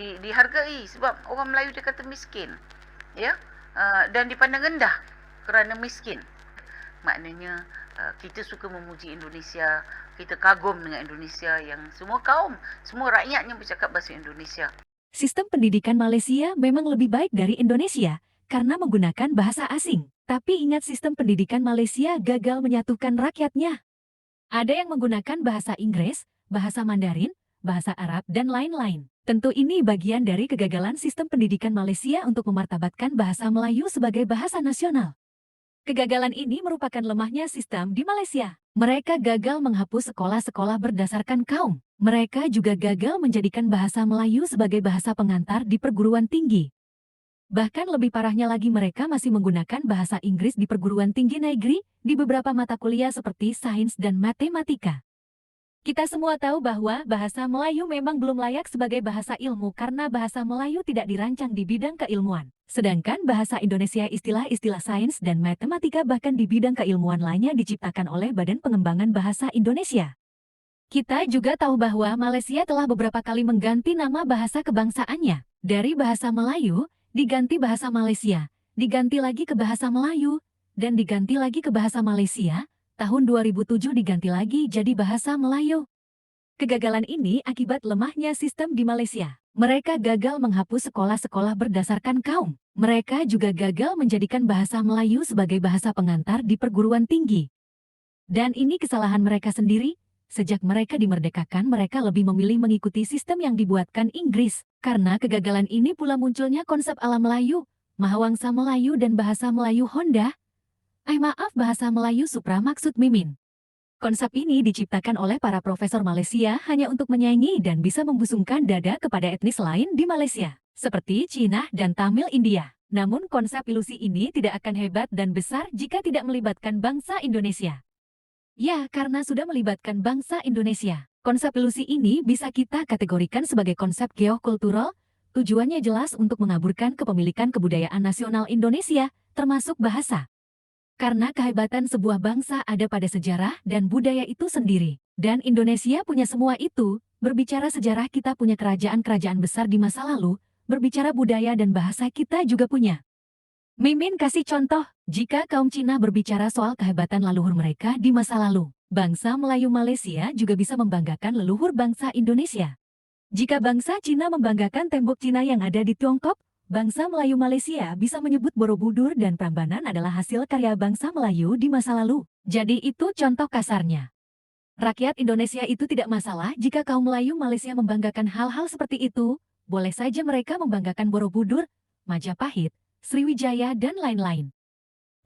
dihargai sebab orang Melayu dia kata miskin, ya, dan dipandang rendah kerana miskin. Maknanya kita suka memuji Indonesia, kita kagum dengan Indonesia yang semua kaum, semua rakyatnya bercakap bahasa Indonesia. Sistem pendidikan Malaysia memang lebih baik dari Indonesia karena menggunakan bahasa asing. Tapi ingat, sistem pendidikan Malaysia gagal menyatukan rakyatnya. Ada yang menggunakan bahasa Inggris, bahasa Mandarin, bahasa Arab, dan lain-lain. Tentu ini bagian dari kegagalan sistem pendidikan Malaysia untuk memartabatkan bahasa Melayu sebagai bahasa nasional. Kegagalan ini merupakan lemahnya sistem di Malaysia. Mereka gagal menghapus sekolah-sekolah berdasarkan kaum. Mereka juga gagal menjadikan bahasa Melayu sebagai bahasa pengantar di perguruan tinggi. Bahkan lebih parahnya lagi, mereka masih menggunakan bahasa Inggris di perguruan tinggi negeri di beberapa mata kuliah seperti sains dan matematika. Kita semua tahu bahwa bahasa Melayu memang belum layak sebagai bahasa ilmu karena bahasa Melayu tidak dirancang di bidang keilmuan. Sedangkan bahasa Indonesia, istilah-istilah sains dan matematika bahkan di bidang keilmuan lainnya diciptakan oleh Badan Pengembangan Bahasa Indonesia. Kita juga tahu bahwa Malaysia telah beberapa kali mengganti nama bahasa kebangsaannya. Dari bahasa Melayu, diganti bahasa Malaysia, diganti lagi ke bahasa Melayu, dan diganti lagi ke bahasa Malaysia. Tahun 2007 diganti lagi jadi bahasa Melayu. Kegagalan ini akibat lemahnya sistem di Malaysia. Mereka gagal menghapus sekolah-sekolah berdasarkan kaum. Mereka juga gagal menjadikan bahasa Melayu sebagai bahasa pengantar di perguruan tinggi. Dan ini kesalahan mereka sendiri. Sejak mereka dimerdekakan, mereka lebih memilih mengikuti sistem yang dibuatkan Inggris. Karena kegagalan ini pula munculnya konsep ala Melayu, Mahawangsa Melayu, dan bahasa Melayu Honda. Bahasa Melayu Supra maksud Mimin. Konsep ini diciptakan oleh para profesor Malaysia hanya untuk menyaingi dan bisa membusungkan dada kepada etnis lain di Malaysia, seperti Cina dan Tamil India. Namun konsep ilusi ini tidak akan hebat dan besar jika tidak melibatkan bangsa Indonesia. Ya, karena sudah melibatkan bangsa Indonesia. Konsep ilusi ini bisa kita kategorikan sebagai konsep geokultural. Tujuannya jelas untuk mengaburkan kepemilikan kebudayaan nasional Indonesia, termasuk bahasa. Karena kehebatan sebuah bangsa ada pada sejarah dan budaya itu sendiri. Dan Indonesia punya semua itu. Berbicara sejarah, kita punya kerajaan-kerajaan besar di masa lalu. Berbicara budaya dan bahasa, kita juga punya. Mimin kasih contoh, jika kaum Cina berbicara soal kehebatan leluhur mereka di masa lalu, bangsa Melayu Malaysia juga bisa membanggakan leluhur bangsa Indonesia. Jika bangsa Cina membanggakan tembok Cina yang ada di Tiongkok, bangsa Melayu Malaysia bisa menyebut Borobudur dan Prambanan adalah hasil karya bangsa Melayu di masa lalu. Jadi itu contoh kasarnya. Rakyat Indonesia itu tidak masalah jika kaum Melayu Malaysia membanggakan hal-hal seperti itu. Boleh saja mereka membanggakan Borobudur, Majapahit, Sriwijaya, dan lain-lain.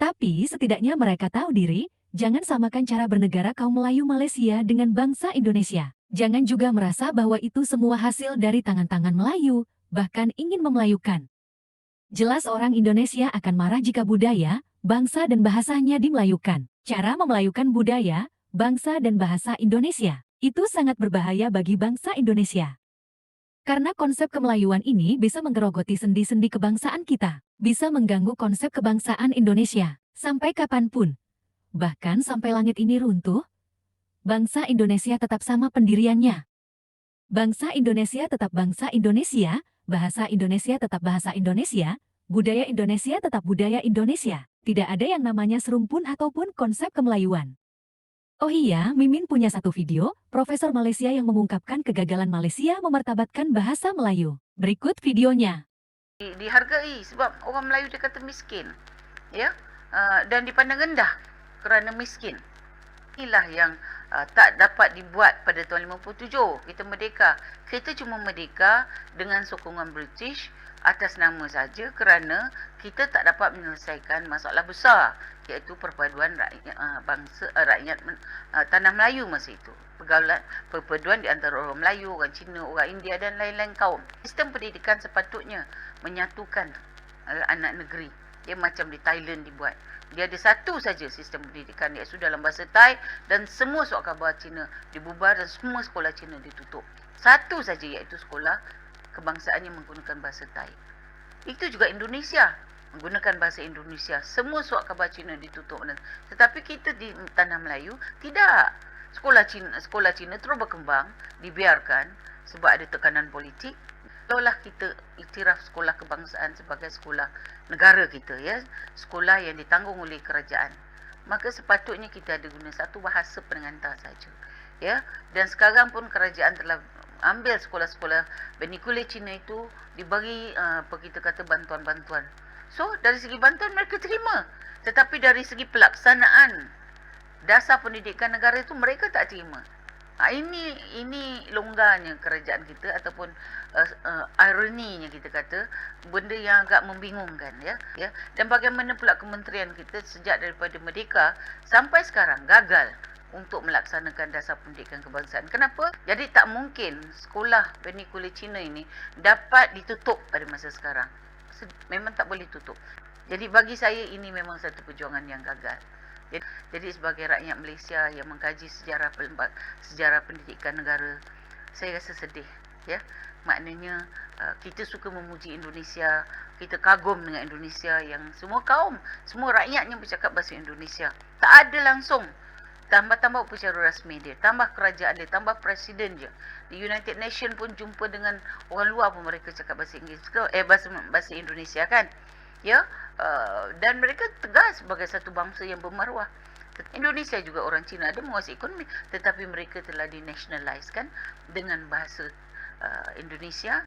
Tapi setidaknya mereka tahu diri. Jangan samakan cara bernegara kaum Melayu Malaysia dengan bangsa Indonesia. Jangan juga merasa bahwa itu semua hasil dari tangan-tangan Melayu, bahkan ingin memelayukan. Jelas orang Indonesia akan marah jika budaya, bangsa dan bahasanya dimelayukan. Cara memelayukan budaya, bangsa dan bahasa Indonesia, itu sangat berbahaya bagi bangsa Indonesia. Karena konsep kemelayuan ini bisa menggerogoti sendi-sendi kebangsaan kita, bisa mengganggu konsep kebangsaan Indonesia, sampai kapanpun. Bahkan sampai langit ini runtuh, bangsa Indonesia tetap sama pendiriannya. Bangsa Indonesia tetap bangsa Indonesia, bahasa Indonesia tetap bahasa Indonesia, budaya Indonesia tetap budaya Indonesia. Tidak ada yang namanya serumpun ataupun konsep kemelayuan. Oh iya, Mimin punya satu video, Profesor Malaysia yang mengungkapkan kegagalan Malaysia memartabatkan bahasa Melayu. Berikut videonya. Dihargai sebab orang Melayu dia kata miskin, ya, dan dipandang rendah kerana miskin. Inilah yang tak dapat dibuat pada tahun 57. Kita merdeka. Kita cuma merdeka dengan sokongan British atas nama saja kerana kita tak dapat menyelesaikan masalah besar, iaitu perpaduan rakyat tanah Melayu masa itu. Perpaduan di antara orang Melayu, orang Cina, orang India dan lain-lain kaum. Sistem pendidikan sepatutnya menyatukan anak negeri. Dia macam di Thailand dibuat. Dia ada satu saja sistem pendidikan, iaitu dalam bahasa Thai, dan semua surat khabar Cina dibubar dan semua sekolah Cina ditutup. Satu saja, iaitu sekolah kebangsaan yang menggunakan bahasa Thai. Itu juga Indonesia, menggunakan bahasa Indonesia. Semua surat khabar Cina ditutup. Tetapi kita di tanah Melayu tidak. Sekolah Cina terus berkembang, dibiarkan sebab ada tekanan politik. Kalaulah kita iktiraf sekolah kebangsaan sebagai sekolah negara kita, ya, sekolah yang ditanggung oleh kerajaan, maka sepatutnya kita ada guna satu bahasa pengantar saja, ya. Dan sekarang pun kerajaan telah ambil sekolah-sekolah vernacular Cina itu dibagi apa kita kata bantuan-bantuan. So dari segi bantuan mereka terima, tetapi dari segi pelaksanaan dasar pendidikan negara itu mereka tak terima. Ini longgarnya kerajaan kita ataupun ironinya kita kata, benda yang agak membingungkan, ya. Dan bagaimana pula kementerian kita sejak daripada merdeka sampai sekarang gagal untuk melaksanakan dasar pendidikan kebangsaan. Kenapa? Jadi tak mungkin sekolah vernacular Cina ini dapat ditutup pada masa sekarang. Memang tak boleh tutup. Jadi bagi saya ini memang satu perjuangan yang gagal. Jadi sebagai rakyat Malaysia yang mengkaji sejarah pendidikan negara, saya rasa sedih, ya. Maknanya kita suka memuji Indonesia, kita kagum dengan Indonesia yang semua kaum, semua rakyatnya bercakap bahasa Indonesia. Tak ada langsung tambah-tambah upacara rasmi dia, tambah kerajaan dia, tambah presiden je. Di United Nations pun jumpa dengan orang luar pun mereka cakap bahasa Inggeris, bahasa Indonesia kan. Ya, dan mereka tegas sebagai satu bangsa yang bermaruah. Indonesia juga orang Cina ada menguasai ekonomi, tetapi mereka telah dinationalize kan dengan bahasa Indonesia.